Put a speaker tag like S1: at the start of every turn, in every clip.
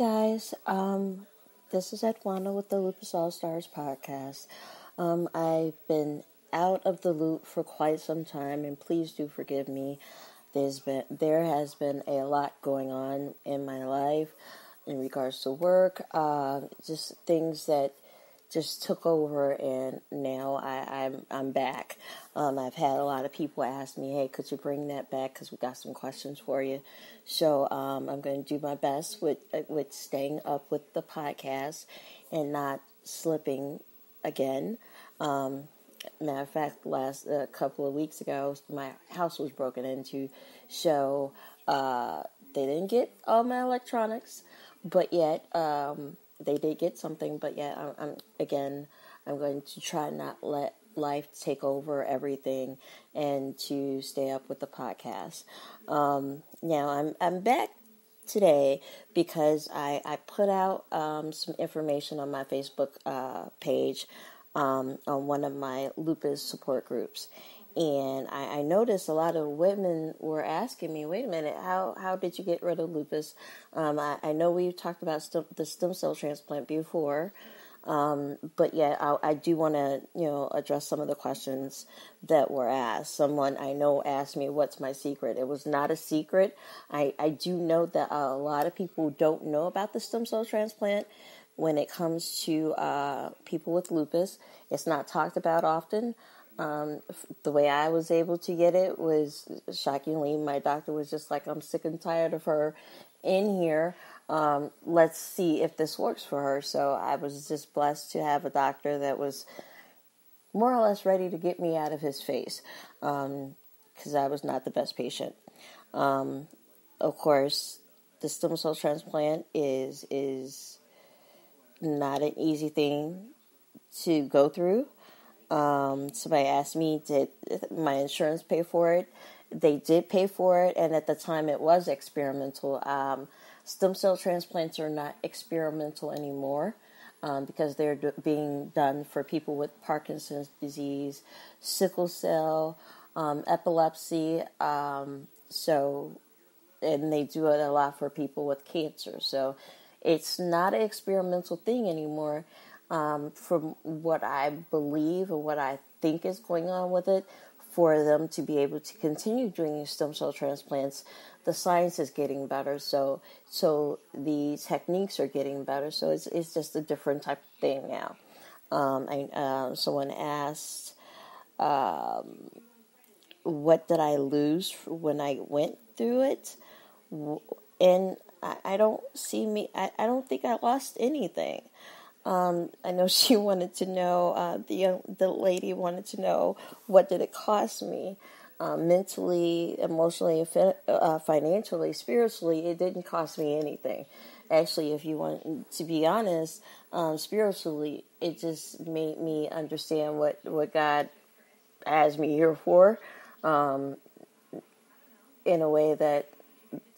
S1: guys, this is Edwana with the Lupus All Stars podcast. I've been out of the loop for quite some time, and please do forgive me. There has been a lot going on in my life in regards to work, just things that just took over, and now I'm back. I've had a lot of people ask me, hey, could you bring that back, because we got some questions for you. So I'm going to do my best with staying up with the podcast and not slipping again. Matter of fact, last couple of weeks ago, my house was broken into, so they didn't get all my electronics, but yet they did get something. But yet, I'm going to try not let life take over everything and to stay up with the podcast. Now I'm back today because I put out some information on my Facebook page on one of my lupus support groups, and I noticed a lot of women were asking me, wait a minute, how did you get rid of lupus? I know we've talked about the stem cell transplant before, but yeah, I do want to, address some of the questions that were asked. Someone I know asked me, what's my secret? It was not a secret. I do know that a lot of people don't know about the stem cell transplant when it comes to people with lupus. It's not talked about often. The way I was able to get it was, shockingly, my doctor was just like, I'm sick and tired of her in here. Let's see if this works for her. So I was just blessed to have a doctor that was more or less ready to get me out of his face, because I was not the best patient. Of course, the stem cell transplant is not an easy thing to go through. Somebody asked me, did my insurance pay for it? They did pay for it, and at the time it was experimental. Stem cell transplants are not experimental anymore, because they're being done for people with Parkinson's disease, sickle cell, epilepsy, and they do it a lot for people with cancer. So it's not an experimental thing anymore. From what I believe and what I think is going on with it, for them to be able to continue doing stem cell transplants, the science is getting better. So the techniques are getting better. So it's just a different type of thing now. Someone asked, what did I lose when I went through it? And I don't think I lost anything. I know she wanted to know, the lady wanted to know, what did it cost me? Mentally, emotionally, financially, spiritually, it didn't cost me anything. Actually, if you want to be honest, spiritually, it just made me understand what God has me here for, in a way that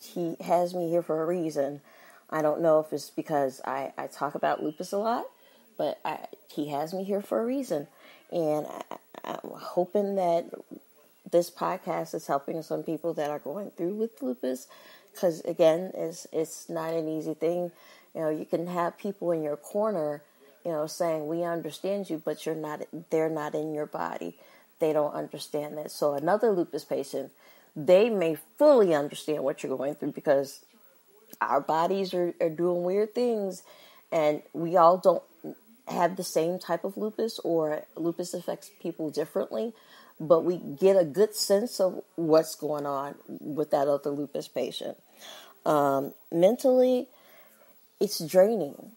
S1: He has me here for a reason. I don't know if it's because I talk about lupus a lot, but He has me here for a reason. And I'm hoping that this podcast is helping some people that are going through with lupus, because, again, it's not an easy thing. You can have people in your corner, saying, we understand you, but they're not in your body. They don't understand that. So another lupus patient, they may fully understand what you're going through, because our bodies are doing weird things, and we all don't have the same type of lupus, or lupus affects people differently, but we get a good sense of what's going on with that other lupus patient. Mentally, it's draining.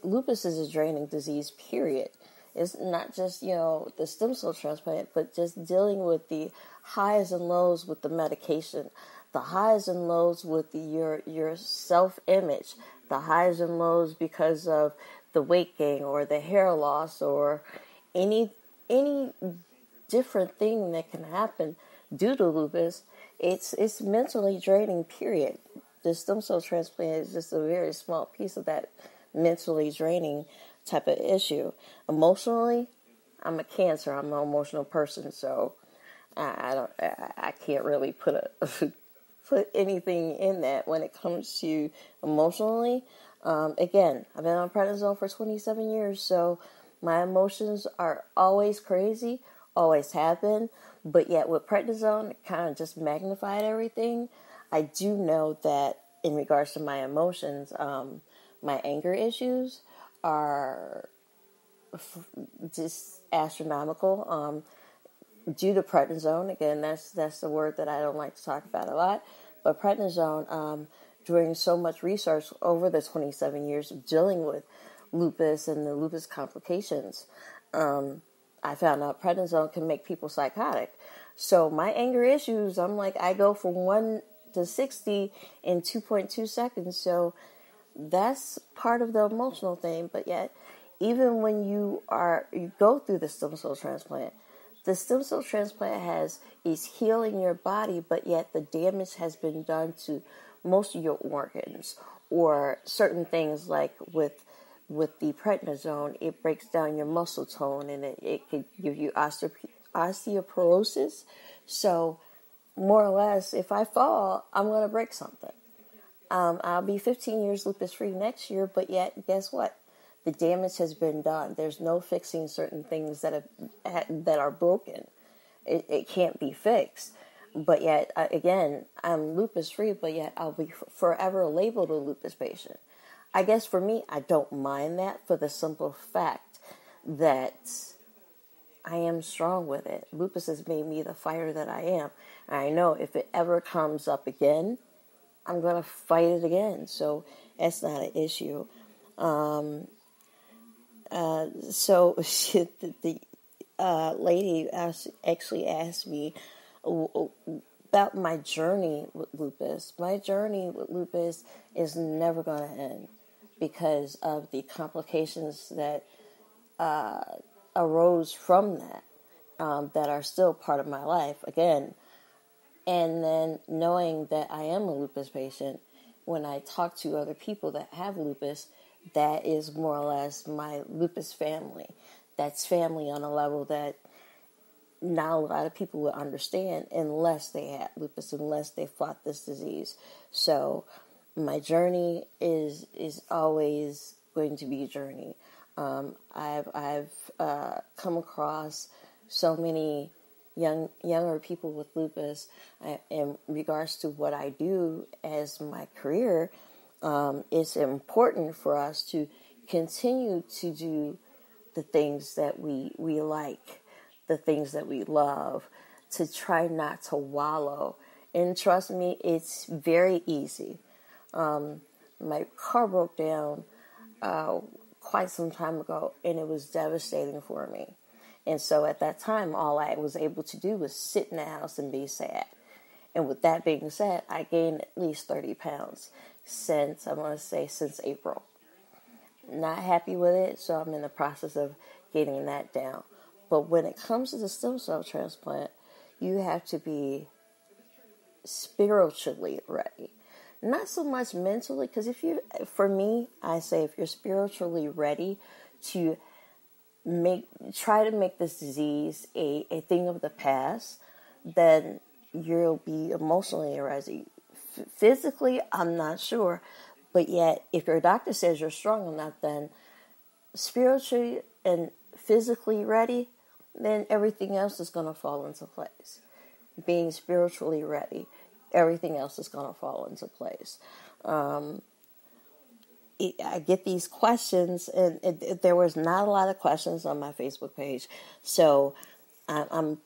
S1: Lupus is a draining disease, period. It's not just, the stem cell transplant, but just dealing with the highs and lows with the medication, the highs and lows with your self-image, the highs and lows because of the weight gain or the hair loss or any different thing that can happen due to lupus. It's mentally draining, period. The stem cell transplant is just a very small piece of that mentally draining type of issue. Emotionally, I'm a Cancer. I'm an emotional person, so I can't really put anything in that when it comes to emotionally. Again, I've been on prednisone for 27 years, so my emotions are always crazy, always have been, but yet with prednisone, it kind of just magnified everything. I do know that in regards to my emotions, my anger issues are just astronomical. Due to prednisone, again, that's the word that I don't like to talk about a lot, but prednisone, doing so much research over the 27 years of dealing with lupus and the lupus complications, I found out prednisone can make people psychotic. So my anger issues, I'm like, I go from 1 to 60 in 2.2 seconds. So that's part of the emotional thing. But yet, even when you go through the stem cell transplant, the stem cell transplant is healing your body, but yet the damage has been done to most of your organs, or certain things like with the prednisone, it breaks down your muscle tone, and it could give you osteoporosis. So more or less, if I fall, I'm going to break something. I'll be 15 years lupus free next year, but yet guess what? The damage has been done. There's no fixing certain things that are broken. It can't be fixed. But yet, again, I'm lupus free, but yet I'll be forever labeled a lupus patient. I guess for me, I don't mind that, for the simple fact that I am strong with it. Lupus has made me the fighter that I am. And I know if it ever comes up again, I'm going to fight it again. So that's not an issue. So the lady actually asked me about my journey with lupus. My journey with lupus is never going to end because of the complications that arose from that, that are still part of my life, again. And then knowing that I am a lupus patient, when I talk to other people that have lupus, that is more or less my lupus family. That's family on a level that not a lot of people will understand unless they had lupus, unless they fought this disease. So my journey is always going to be a journey. I've come across so many younger people with lupus. In regards to what I do as my career, it's important for us to continue to do the things that we like, the things that we love, to try not to wallow. And trust me, it's very easy. My car broke down quite some time ago, and it was devastating for me. And so at that time, all I was able to do was sit in the house and be sad. And with that being said, I gained at least 30 pounds since April. Not happy with it, so I'm in the process of getting that down. But when it comes to the stem cell transplant, you have to be spiritually ready. Not so much mentally, because for me, I say if you're spiritually ready to try to make this disease a thing of the past, then you'll be emotionally ready. Physically, I'm not sure. But yet, if your doctor says you're strong enough, then spiritually and physically ready, then everything else is going to fall into place. Being spiritually ready, everything else is going to fall into place. I get these questions, and there was not a lot of questions on my Facebook page. So I'm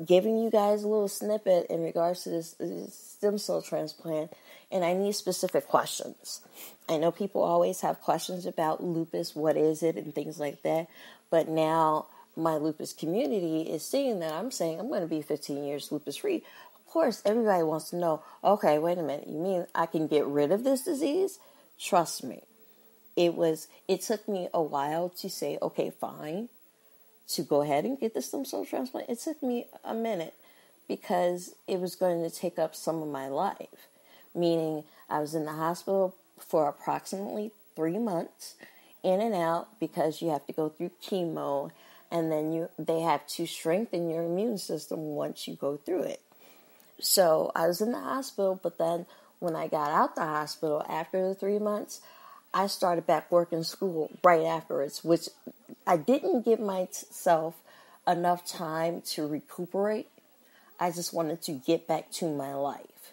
S1: giving you guys a little snippet in regards to this stem cell transplant, and I need specific questions. I know people always have questions about lupus, what is it, and things like that, but now my lupus community is seeing that I'm saying I'm going to be 15 years lupus free. Of course, everybody wants to know, okay, wait a minute, you mean I can get rid of this disease? Trust me. It took me a while to say, okay, fine, to go ahead and get the stem cell transplant. It took me a minute because it was going to take up some of my life. Meaning I was in the hospital for approximately 3 months, in and out, because you have to go through chemo, and then they have to strengthen your immune system once you go through it. So I was in the hospital, but then when I got out the hospital after the 3 months, I started back working school right afterwards, which I didn't give myself enough time to recuperate. I just wanted to get back to my life,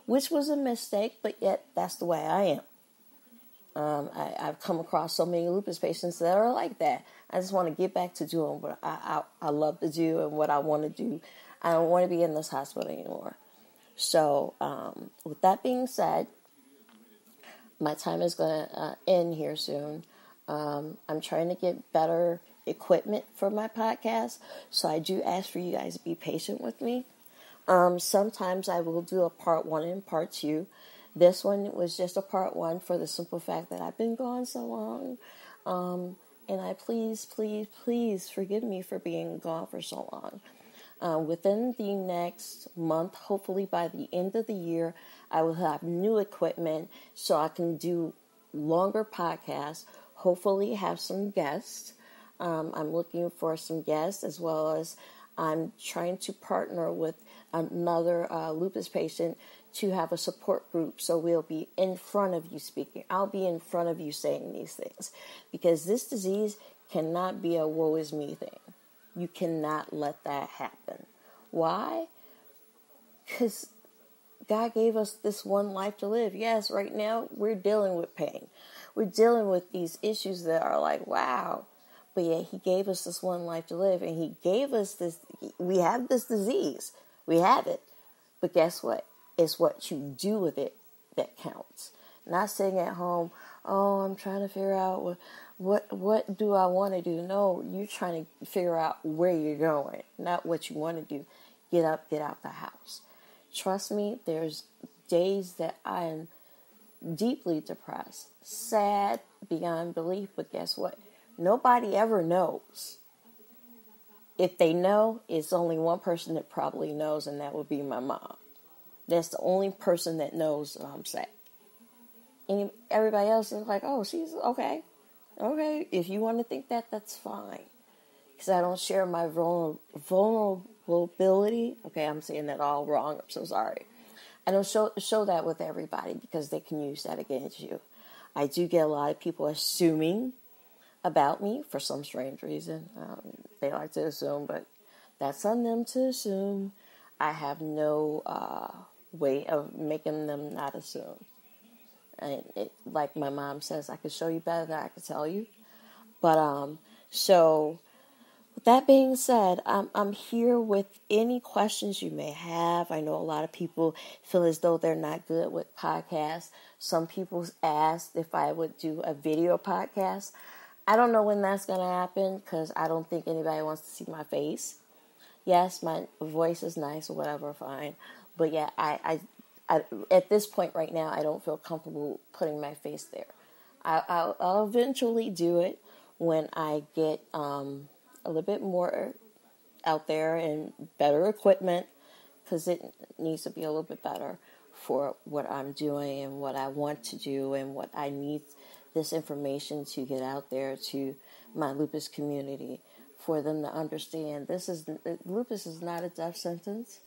S1: which was a mistake, but yet that's the way I am. I've come across so many lupus patients that are like that. I just want to get back to doing what I love to do and what I want to do. I don't want to be in this hospital anymore. So, with that being said, my time is going to end here soon. I'm trying to get better equipment for my podcast, so I do ask for you guys to be patient with me. Sometimes I will do a part 1 and part 2. This one was just a part 1 for the simple fact that I've been gone so long. And I please forgive me for being gone for so long. Within the next month, hopefully by the end of the year, I will have new equipment so I can do longer podcasts, hopefully have some guests. I'm looking for some guests, as well as I'm trying to partner with another lupus patient to have a support group, so we'll be in front of you speaking. I'll be in front of you saying these things, because this disease cannot be a woe is me thing. You cannot let that happen. Why? Because God gave us this one life to live. Yes, right now we're dealing with pain. We're dealing with these issues that are like, wow. But yet He gave us this one life to live, and He gave us this. We have this disease. We have it. But guess what? It's what you do with it that counts. Not sitting at home, oh, I'm trying to figure out what do I want to do. No, you're trying to figure out where you're going, not what you want to do. Get up, get out the house. Trust me, there's days that I am deeply depressed, sad beyond belief, but guess what? Nobody ever knows. If they know, it's only one person that probably knows, and that would be my mom. That's the only person that knows that I'm sad. And everybody else is like, oh, she's okay. Okay, if you want to think that, that's fine. Because I don't share my vulnerability. Okay, I'm saying that all wrong. I'm so sorry. I don't show that with everybody, because they can use that against you. I do get a lot of people assuming about me for some strange reason. They like to assume, but that's on them to assume. I have no way of making them not assume. And like my mom says, I could show you better than I could tell you. But so with that being said, I'm here with any questions you may have. I know a lot of people feel as though they're not good with podcasts. Some people asked if I would do a video podcast. I don't know when that's going to happen, because I don't think anybody wants to see my face. Yes, my voice is nice or whatever, fine. But yeah, I at this point right now, I don't feel comfortable putting my face there. I'll eventually do it when I get a little bit more out there and better equipment, because it needs to be a little bit better for what I'm doing and what I want to do and what I need this information to get out there to my lupus community, for them to understand lupus is not a death sentence.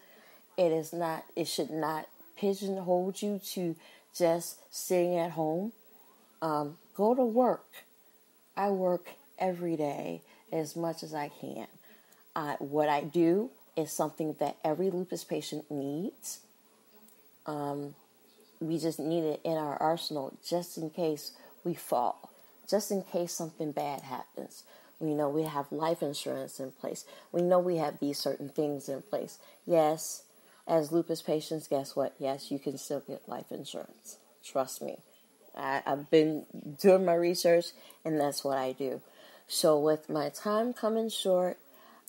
S1: It is not. It should not pigeonhole you to just sitting at home. Go to work. I work every day as much as I can. What I do is something that every lupus patient needs. We just need it in our arsenal just in case we fall, just in case something bad happens. We know we have life insurance in place. We know we have these certain things in place. Yes, as lupus patients, guess what? Yes, you can still get life insurance. Trust me. I've been doing my research, and that's what I do. So with my time coming short,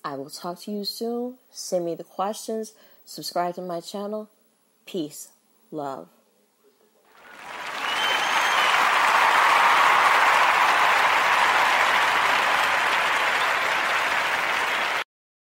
S1: I will talk to you soon. Send me the questions. Subscribe to my channel. Peace. Love.